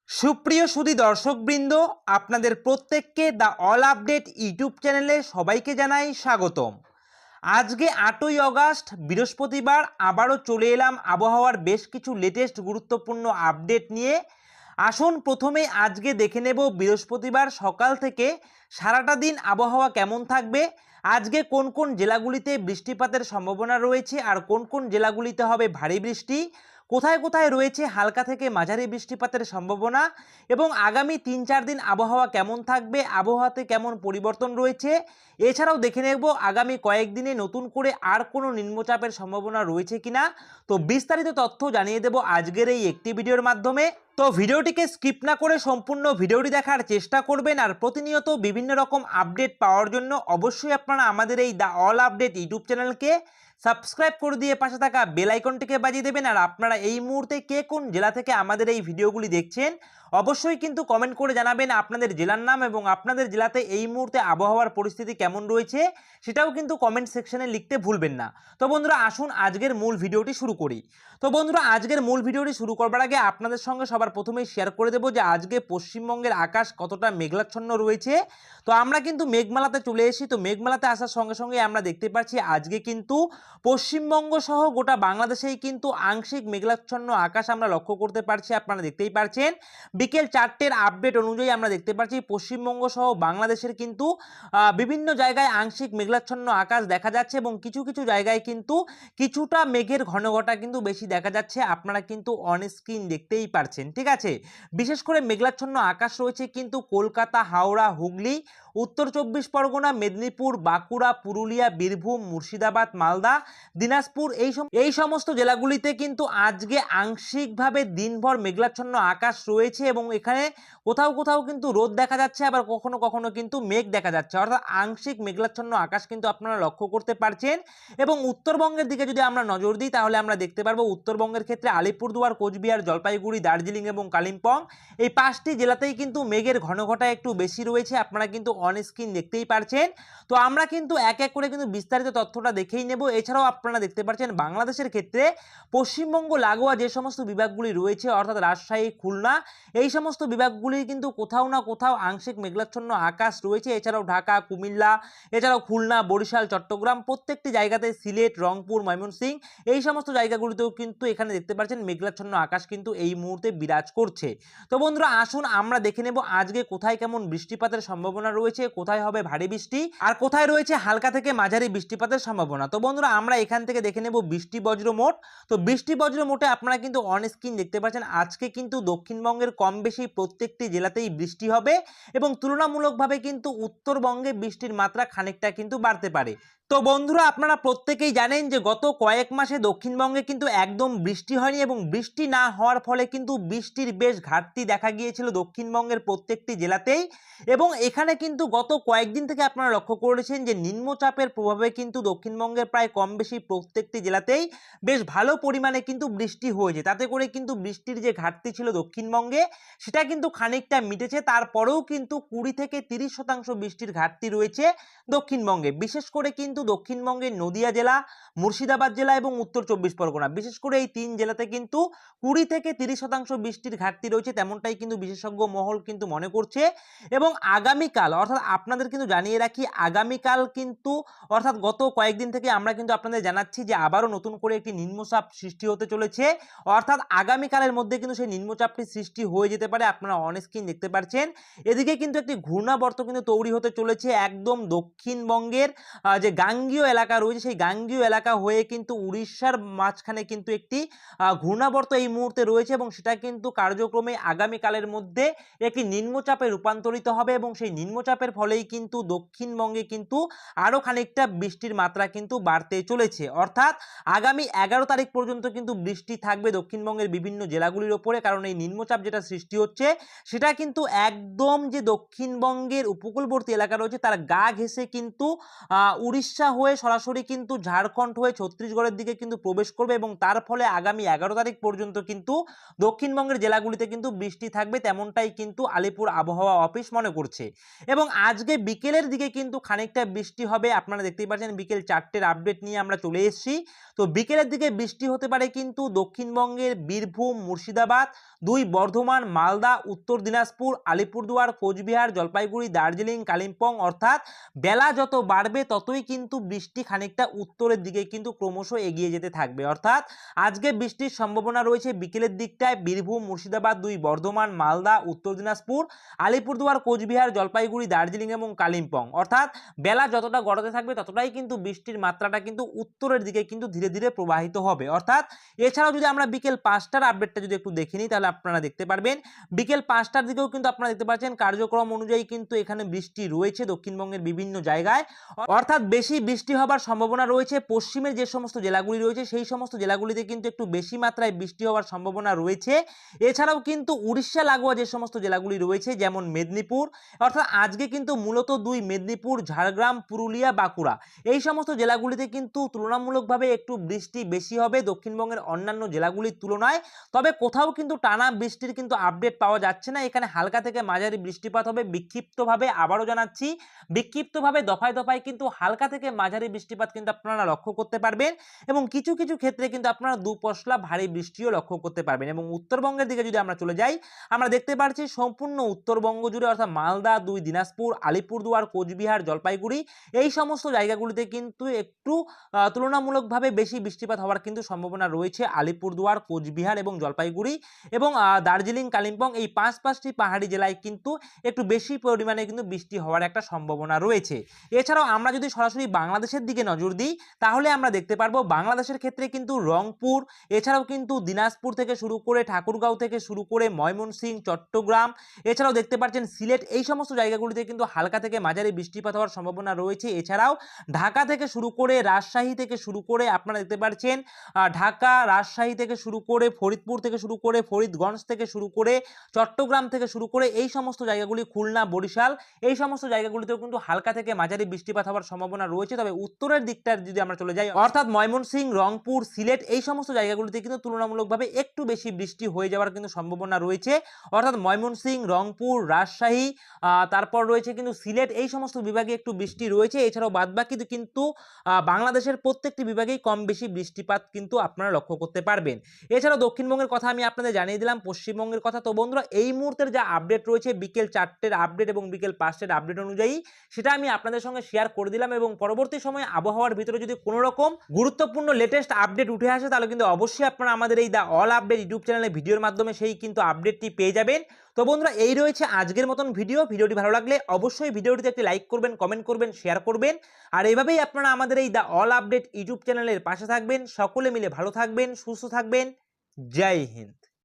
সুপ্রিয় সুধী দর্শকবৃন্দ, আপনাদের প্রত্যেককে দ্য অল আপডেট ইউটিউব চ্যানেলে সবাইকে জানাই স্বাগতম। আজকে 8ই অগাস্ট বৃহস্পতিবার আবারও চলে এলাম আবহাওয়ার বেশ কিছু লেটেস্ট গুরুত্বপূর্ণ আপডেট নিয়ে। আসুন প্রথমে আজকে দেখে নেব বৃহস্পতিবার সকাল থেকে সারাটা দিন আবহাওয়া কেমন থাকবে, আজকে কোন কোন জেলাগুলিতে বৃষ্টিপাতের সম্ভাবনা রয়েছে আর কোন কোন জেলাগুলিতে হবে ভারী বৃষ্টি, কোথায় কোথায় রয়েছে হালকা থেকে মাঝারি বৃষ্টিপাতের সম্ভাবনা এবং আগামী 3-4 দিন আবহাওয়া কেমন থাকবে, আবহাওয়াতে কেমন পরিবর্তন রয়েছে। এছাড়াও দেখে নেব আগামী কয়েকদিনে নতুন করে আর কোনো নিম্নচাপের সম্ভাবনা রয়েছে কিনা। তো বিস্তারিত তথ্য জানিয়ে দেব আজকের এই একটি ভিডিওর মাধ্যমে। তো ভিডিওটিকে স্কিপ না করে সম্পূর্ণ ভিডিওটি দেখার চেষ্টা করবেন আর প্রতিনিয়ত বিভিন্ন রকম আপডেট পাওয়ার জন্য অবশ্যই আপনারা আমাদের এই দ্য অল আপডেট ইউটিউব চ্যানেলকে সাবস্ক্রাইব করে দিয়ে পাশে থাকা বেল আইকনটিকে বাজিয়ে দেবেন। আর আপনারা এই মুহূর্তে কে কোন জেলা থেকে আমাদের এই ভিডিওগুলি দেখছেন অবশ্যই কিন্তু কমেন্ট করে জানাবেন আপনাদের জেলার নাম এবং আপনাদের জেলাতে এই মুহূর্তে আবহাওয়ার পরিস্থিতি কেমন রয়েছে সেটাও কিন্তু কমেন্ট সেকশনে লিখতে ভুলবেন না। তো বন্ধুরা আসুন আজকের মূল ভিডিওটি শুরু করি। তো বন্ধুরা আজকের মূল ভিডিওটি শুরু করবার আগে আপনাদের সঙ্গে সবার প্রথমেই শেয়ার করে দেবো যে আজকে পশ্চিমবঙ্গের আকাশ কতটা মেঘাচ্ছন্ন রয়েছে। তো আমরা কিন্তু মেঘমালাতে চলে এসেছি। তো মেঘমালাতে আসার সঙ্গে সঙ্গে আমরা দেখতে পাচ্ছি আজকে কিন্তু পশ্চিমবঙ্গ সহ গোটা বাংলাদেশেই কিন্তু আংশিক মেঘাচ্ছন্ন আকাশ আমরা লক্ষ্য করতে পারছি। আপনারা দেখতেই পাচ্ছেন বিকেল 4টের আপডেট অনুযায়ী আমরা দেখতে পাচ্ছি পশ্চিমবঙ্গ সহ বাংলাদেশের কিন্তু বিভিন্ন জায়গায় আংশিক মেঘাচ্ছন্ন আকাশ দেখা যাচ্ছে এবং কিছু কিছু জায়গায় কিন্তু কিছুটা মেঘের ঘনঘটা কিন্তু বেশি দেখা যাচ্ছে। আপনারা কিন্তু অন স্ক্রিন দেখতেই পারছেন, ঠিক আছে। বিশেষ করে মেঘাচ্ছন্ন আকাশ রয়েছে কিন্তু কলকাতা, হাওড়া, হুগলি, উত্তর 24 পরগনা, মেদিনীপুর, বাঁকুড়া, পুরুলিয়া, বীরভূম, মুর্শিদাবাদ, মালদা, দিনাজপুর এই সমস্ত জেলাগুলিতে কিন্তু আজকে আংশিকভাবে দিনভর মেঘাচ্ছন্ন আকাশ রয়েছে এবং এখানে কোথাও কোথাও কিন্তু রোদ দেখা যাচ্ছে, আবার কখনো কখনো কিন্তু মেঘ দেখা যাচ্ছে, অর্থাৎ আংশিক মেঘাচ্ছন্ন আকাশ কিন্তু আপনারা লক্ষ্য করতে পারছেন। এবং উত্তরবঙ্গের দিকে যদি আমরা নজর দিই তাহলে আমরা দেখতে পারবো উত্তরবঙ্গের ক্ষেত্রে আলিপুরদুয়ার, কোচবিহার, জলপাইগুড়ি, দার্জিলিং এবং কালিম্পং এই 5টি জেলাতেই কিন্তু মেঘের ঘনঘটা একটু বেশি রয়েছে। আপনারা কিন্তু অন স্ক্রিন দেখতেই পারছেন। তো আমরা কিন্তু এক এক করে কিন্তু বিস্তারিত তথ্যটা দেখেই নেব। এছাড়াও আপনারা দেখতে পাচ্ছেন বাংলাদেশের ক্ষেত্রে পশ্চিমবঙ্গ লাগোয়া যে সমস্ত বিভাগগুলি রয়েছে অর্থাৎ রাজশাহী, খুলনা এই সমস্ত বিভাগগুলি কিন্তু কোথাও না কোথাও আংশিক মেঘাচ্ছন্ন আকাশ রয়েছে। এছাড়াও ঢাকা, কুমিল্লা, এছাড়াও খুলনা, বরিশাল, চট্টগ্রাম প্রত্যেকটি জায়গাতে, সিলেট, রংপুর, ময়মনসিংহ এই সমস্ত জায়গাগুলিতেও কিন্তু এখানে দেখতে পাচ্ছেন মেঘাচ্ছন্ন আকাশ কিন্তু এই মুহূর্তে বিরাজ করছে। তো বন্ধুরা আসুন আমরা দেখে নেব আজকে কোথায় কেমন বৃষ্টিপাতের সম্ভাবনা রয়েছে, কোথায় হবে ভারী বৃষ্টি আর কোথায় রয়েছে হালকা থেকে মাঝারি বৃষ্টিপাতের সম্ভাবনা। তো বন্ধুরা আমরা এখান থেকে দেখে নেব বৃষ্টি বজ্র মোট। তো বৃষ্টি বজ্র মোটে আপনারা কিন্তু অন স্ক্রিন দেখতে পাচ্ছেন আজকে কিন্তু দক্ষিণবঙ্গের কম বেশি প্রত্যেকটি জেলাতেই বৃষ্টি হবে এবং তুলনামূলকভাবে কিন্তু উত্তরবঙ্গে বৃষ্টির মাত্রা খানিকটা কিন্তু বাড়তে পারে। তো বন্ধুরা আপনারা প্রত্যেকেই জানেন যে গত কয়েক মাসে দক্ষিণবঙ্গে কিন্তু একদম বৃষ্টি হয়নি এবং বৃষ্টি না হওয়ার ফলে কিন্তু বৃষ্টির বেশ ঘাটতি দেখা গিয়েছিল দক্ষিণবঙ্গের প্রত্যেকটি জেলাতেই। এবং এখানে কিন্তু গত কয়েকদিন থেকে আপনারা লক্ষ্য করেছেন যে নিম্নচাপের প্রভাবে কিন্তু দক্ষিণবঙ্গের প্রায় কম বেশি প্রত্যেকটি জেলাতেই বেশ ভালো পরিমাণে কিন্তু বৃষ্টি হয়েছে। তাতে করে কিন্তু বৃষ্টির যে ঘাটতি ছিল দক্ষিণবঙ্গে সেটা কিন্তু খানিকটা মিটেছে। তারপরেও কিন্তু 20 থেকে 30% বৃষ্টির ঘাটতি রয়েছে দক্ষিণবঙ্গে। বিশেষ করে কিন্তু দক্ষিণবঙ্গের নদিয়া জেলা, মুর্শিদাবাদ জেলা এবং উত্তর 24 পরগনা বিশেষ করে এই 3 জেলাতে কিন্তু 20 থেকে 30% বৃষ্টির ঘাটতি রয়েছে, তেমনটাই কিন্তু বিশেষজ্ঞ মহল কিন্তু মনে করছে। এবং আগামীকাল অর্থাৎ আপনাদের কিন্তু জানিয়ে রাখি আগামীকাল কিন্তু অর্থাৎ গত কয়েকদিন থেকে আমরা কিন্তু আপনাদের জানাচ্ছি যে আবারও নতুন করে একটি নিম্নচাপ সৃষ্টি হতে চলেছে। অর্থাৎ আগামীকালের মধ্যে কিন্তু সেই নিম্নচাপটি সৃষ্টি হয়ে যেতে পারে। আপনারা অন স্ক্রিন দেখতে পাচ্ছেন এদিকে কিন্তু একটি ঘূর্ণাবর্ত কিন্তু তৈরি হতে চলেছে একদম দক্ষিণবঙ্গের যে গাঙ্গীয় এলাকা রয়েছে সেই গাঙ্গীয় এলাকা হয়ে কিন্তু উড়িষ্যার মাঝখানে কিন্তু একটি ঘূর্ণাবর্ত এই মুহূর্তে রয়েছে এবং সেটা কিন্তু কার্যক্রমে আগামীকালের মধ্যে একটি নিম্নচাপে রূপান্তরিত হবে এবং সেই নিম্নচাপের ফলেই কিন্তু দক্ষিণবঙ্গে কিন্তু আরও খানিকটা বৃষ্টির মাত্রা কিন্তু বাড়তে চলেছে। অর্থাৎ আগামী 11 তারিখ পর্যন্ত কিন্তু বৃষ্টি থাকবে দক্ষিণবঙ্গের বিভিন্ন জেলাগুলির ওপরে, কারণ এই নিম্নচাপ যেটা সৃষ্টি হচ্ছে সেটা কিন্তু একদম যে দক্ষিণবঙ্গের উপকূলবর্তী এলাকা রয়েছে তার গা ঘেঁষে কিন্তু উড়িষ্যা উড়িষ্যা হয়ে সরাসরি কিন্তু ঝাড়খণ্ড হয়ে ছত্তিশগড়ের দিকে কিন্তু প্রবেশ করবে এবং তার ফলে আগামী 11 তারিখ পর্যন্ত কিন্তু দক্ষিণবঙ্গের জেলাগুলিতে কিন্তু বৃষ্টি থাকবে, তেমনটাই কিন্তু আলিপুর আবহাওয়া অফিস মনে করছে। এবং আজকে বিকেলের দিকে কিন্তু খানিকটা বৃষ্টি হবে, আপনারা দেখতেই পাচ্ছেন বিকেল 4টের আপডেট নিয়ে আমরা চলে এসেছি। তো বিকেলের দিকে বৃষ্টি হতে পারে কিন্তু দক্ষিণবঙ্গের বীরভূম, মুর্শিদাবাদ, 2 বর্ধমান, মালদা, উত্তর দিনাজপুর, আলিপুরদুয়ার, কোচবিহার, জলপাইগুড়ি, দার্জিলিং, কালিম্পং। অর্থাৎ বেলা যত বাড়বে ততই কিন্তু বৃষ্টি খানিকটা উত্তরের দিকে কিন্তু ক্রমশ এগিয়ে যেতে থাকবে। অর্থাৎ আজকে বৃষ্টির সম্ভাবনা রয়েছে বিকেলের দিকটায় বীরভূম, মুর্শিদাবাদ, 2 বর্ধমান, মালদা, উত্তর দিনাজপুর, আলিপুরদুয়ার, কোচবিহার, জলপাইগুড়ি, দার্জিলিং এবং কালিম্পং। অর্থাৎ বেলা যতটা গড়াতে থাকবে ততটাই কিন্তু বৃষ্টির মাত্রাটা কিন্তু উত্তরের দিকে কিন্তু ধীরে ধীরে প্রবাহিত হবে। অর্থাৎ এছাড়াও যদি আমরা বিকেল 5টার আপডেটটা যদি একটু দেখে নিই তাহলে আপনারা দেখতে পারবেন বিকেল 5টার দিকেও কিন্তু আপনারা দেখতে পাচ্ছেন কার্যক্রম অনুযায়ী কিন্তু এখানে বৃষ্টি রয়েছে দক্ষিণবঙ্গের বিভিন্ন জায়গায়। অর্থাৎ বেশি বৃষ্টি হবার সম্ভাবনা রয়েছে পশ্চিমের যে সমস্ত জেলাগুলি রয়েছে সেই সমস্ত জেলাগুলিতে কিন্তু একটু বেশি মাত্রায় বৃষ্টি হওয়ার সম্ভাবনা রয়েছে। এছাড়াও কিন্তু উড়িষ্যা লাগোয়া যে সমস্ত জেলাগুলি রয়েছে যেমন মেদিনীপুর, অর্থাৎ আজকে কিন্তু মূলত 2 মেদিনীপুর, ঝাড়গ্রাম, পুরুলিয়া, বাঁকুড়া এই সমস্ত জেলাগুলিতে কিন্তু তুলনামূলকভাবে একটু বৃষ্টি বেশি হবে দক্ষিণবঙ্গের অন্যান্য জেলাগুলির তুলনায়। তবে কোথাও কিন্তু টানা বৃষ্টির কিন্তু আপডেট পাওয়া যাচ্ছে না, এখানে হালকা থেকে মাঝারি বৃষ্টিপাত হবে বিক্ষিপ্তভাবে। আবারও জানাচ্ছি বিক্ষিপ্তভাবে দফায় দফায় কিন্তু হালকা থেকে মাঝারি বৃষ্টিপাত কিন্তু আপনারা লক্ষ্য করতে পারবেন এবং কিছু কিছু ক্ষেত্রে কিন্তু আপনারা 2 পশলা ভারী বৃষ্টিও লক্ষ্য করতে পারবেন। এবং উত্তরবঙ্গের দিকে যদি আমরা চলে যাই আমরা দেখতে পাচ্ছি সম্পূর্ণ উত্তরবঙ্গ জুড়ে অর্থাৎ মালদা, 2 দিনাজপুর, আলিপুরদুয়ার, কোচবিহার, জলপাইগুড়ি এই সমস্ত জায়গাগুলিতে কিন্তু একটু তুলনামূলকভাবে বেশি বৃষ্টিপাত হওয়ার কিন্তু সম্ভাবনা রয়েছে আলিপুরদুয়ার, কোচবিহার এবং জলপাইগুড়ি এবং দার্জিলিং, কালিম্পং এই 5টি পাহাড়ি জেলায় কিন্তু একটু বেশি পরিমাণে কিন্তু বৃষ্টি হওয়ার একটা সম্ভাবনা রয়েছে। এছাড়াও আমরা যদি সরাসরি বাংলাদেশের দিকে নজর দিই তাহলে আমরা দেখতে পারবো বাংলাদেশের ক্ষেত্রে কিন্তু রংপুর, এছাড়াও কিন্তু দিনাজপুর থেকে শুরু করে ঠাকুরগাঁও থেকে শুরু করে ময়মনসিংহ, চট্টগ্রাম, এছাড়াও দেখতে পাচ্ছেন সিলেট এই সমস্ত জায়গাগুলিতে কিন্তু হালকা থেকে মাঝারি বৃষ্টিপাত হওয়ার সম্ভাবনা রয়েছে। এছাড়াও ঢাকা থেকে শুরু করে রাজশাহী থেকে শুরু করে আপনারা দেখতে পাচ্ছেন ঢাকা, রাজশাহী থেকে শুরু করে ফরিদপুর থেকে শুরু করে ফরিদগঞ্জ থেকে শুরু করে চট্টগ্রাম থেকে শুরু করে এই সমস্ত জায়গাগুলি, খুলনা, বরিশাল এই সমস্ত জায়গাগুলিতেও কিন্তু হালকা থেকে মাঝারি বৃষ্টিপাত হওয়ার সম্ভাবনা রয়েছে। তবে উত্তরের দিকটা যদি আমরা চলে যাই অর্থাৎ ময়মনসিংহ, রংপুর, সিলেট এই সমস্ত জায়গাগুলিতে কিন্তু তুলনামূলকভাবে একটু বেশি বৃষ্টি হয়ে যাওয়ার কিন্তু সম্ভাবনা রয়েছে। অর্থাৎ ময়মনসিংহ, রংপুর, রাজশাহী, তারপর রয়েছে কিন্তু সিলেট এই সমস্ত বিভাগে একটু বৃষ্টি রয়েছে। এছাড়াও বাদবাকি কিন্তু বাংলাদেশের প্রত্যেকটি বিভাগেই কম বেশি বৃষ্টিপাত কিন্তু আপনারা লক্ষ্য করতে পারবেন। এছাড়াও দক্ষিণবঙ্গের কথা আমি আপনাদের জানিয়ে দিলাম, পশ্চিমবঙ্গের কথা। তো বন্ধুরা এই মুহূর্তের যা আপডেট রয়েছে বিকেল 4টের আপডেট এবং বিকেল 5টের আপডেট অনুযায়ী সেটা আমি আপনাদের সঙ্গে শেয়ার করে দিলাম এবং পরবর্তী সময়ে আবহাওয়ার ভিতরে যদি কোনো রকম গুরুত্বপূর্ণ লেটেস্ট আপডেট উঠে আসে তাহলে কিন্তু অবশ্যই আপনারা আমাদের এই দ্য অল আপডেট ইউটিউব চ্যানেলে ভিডিওর মাধ্যমে সেই কিন্তু আপডেটটি পেয়ে যাবেন। তো বন্ধুরা এই রয়েছে আজকের মতন ভিডিওটি ভালো লাগলে অবশ্যই ভিডিওটিতে একটি লাইক করবেন, কমেন্ট করবেন, শেয়ার করবেন আর এভাবেই আপনারা আমাদের এই দ্য অল আপডেট ইউটিউব চ্যানেলের পাশে থাকবেন। সকলে মিলে ভালো থাকবেন, সুস্থ থাকবেন। জয় হিন্দ।